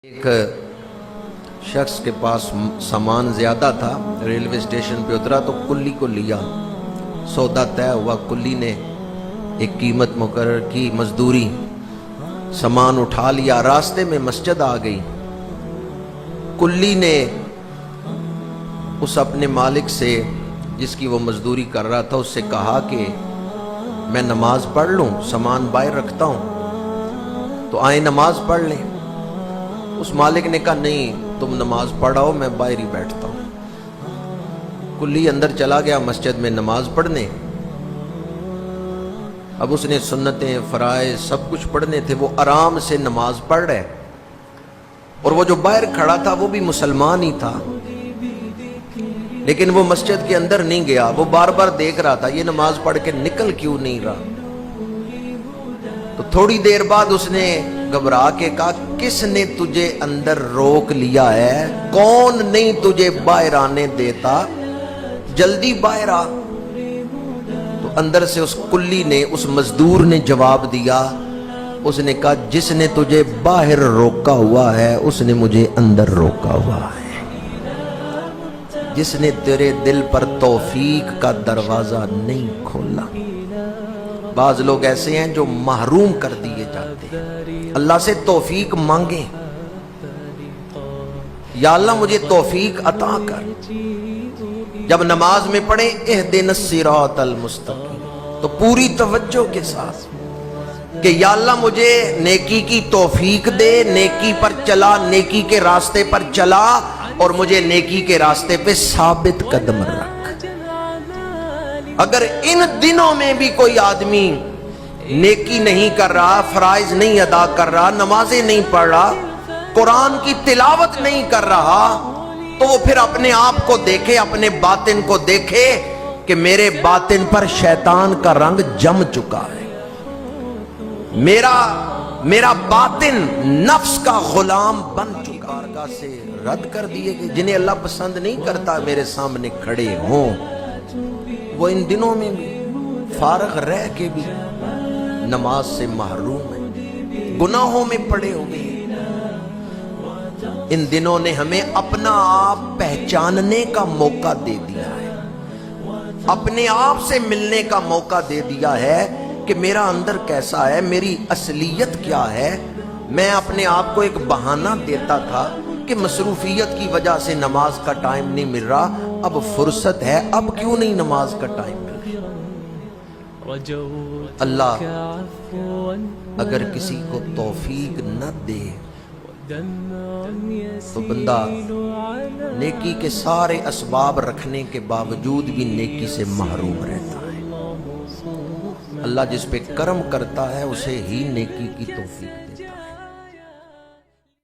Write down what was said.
ایک شخص کے پاس سامان زیادہ تھا، ریلوے اسٹیشن پہ اترا تو کلی کو لیا، سودا طے ہوا، کلی نے ایک قیمت مقرر کی، مزدوری، سامان اٹھا لیا، راستے میں مسجد آ گئی، کلی نے اس اپنے مالک سے جس کی وہ مزدوری کر رہا تھا اس سے کہا کہ میں نماز پڑھ لوں، سامان باہر رکھتا ہوں تو آئیں نماز پڑھ لیں۔ اس مالک نے کہا نہیں تم نماز پڑھاؤ، میں باہر ہی بیٹھتا ہوں۔ کلی اندر چلا گیا مسجد میں نماز پڑھنے۔ اب اس نے سنتیں، فرائض سب کچھ پڑھنے تھے، وہ آرام سے نماز پڑھ رہے، اور وہ جو باہر کھڑا تھا وہ بھی مسلمان ہی تھا، لیکن وہ مسجد کے اندر نہیں گیا، وہ بار بار دیکھ رہا تھا یہ نماز پڑھ کے نکل کیوں نہیں رہا۔ تو تھوڑی دیر بعد اس نے گھبرا کے کہا کس نے تجھے اندر روک لیا ہے، کون نہیں تجھے باہر آنے دیتا، جلدی باہر آ۔ تو اندر سے اس کلی نے، اس مزدور نے جواب دیا، اس نے کہا جس نے تجھے باہر روکا ہوا ہے اس نے مجھے اندر روکا ہوا ہے، جس نے تیرے دل پر توفیق کا دروازہ نہیں کھولا۔ بعض لوگ ایسے ہیں جو محروم کر دیے جاتے ہیں، اللہ سے توفیق مانگیں، یا اللہ مجھے توفیق عطا کر۔ جب نماز میں پڑھیں اہدنا الصراط المستقیم تو پوری توجہ کے ساتھ کہ یا اللہ مجھے نیکی کی توفیق دے، نیکی پر چلا، نیکی کے راستے پر چلا، اور مجھے نیکی کے راستے پہ ثابت قدم رکھ۔ اگر ان دنوں میں بھی کوئی آدمی نیکی نہیں کر رہا، فرائض نہیں ادا کر رہا، نمازیں نہیں پڑھ رہا، قرآن کی تلاوت نہیں کر رہا، تو وہ پھر اپنے آپ کو دیکھے، اپنے باطن کو دیکھے کہ میرے باطن پر شیطان کا رنگ جم چکا ہے، میرا باطن نفس کا غلام بن چکا۔ بارگاہ سے رد کر دیے گئے، جنہیں اللہ پسند نہیں کرتا میرے سامنے کھڑے ہوں، وہ ان دنوں میں بھی فارغ رہ کے بھی نماز سے محروم ہیں، گناہوں میں پڑے ہوئے ہیں۔ ان دنوں نے ہمیں اپنا آپ پہچاننے کا موقع دے دیا ہے، اپنے آپ سے ملنے کا موقع دے دیا ہے کہ میرا اندر کیسا ہے، میری اصلیت کیا ہے۔ میں اپنے آپ کو ایک بہانہ دیتا تھا کہ مصروفیت کی وجہ سے نماز کا ٹائم نہیں مل رہا، اب فرصت ہے، اب کیوں نہیں نماز کا ٹائم مل رہا۔ اللہ اگر کسی کو توفیق نہ دے تو بندہ نیکی کے سارے اسباب رکھنے کے باوجود بھی نیکی سے محروم رہتا ہے۔ اللہ جس پہ کرم کرتا ہے اسے ہی نیکی کی توفیق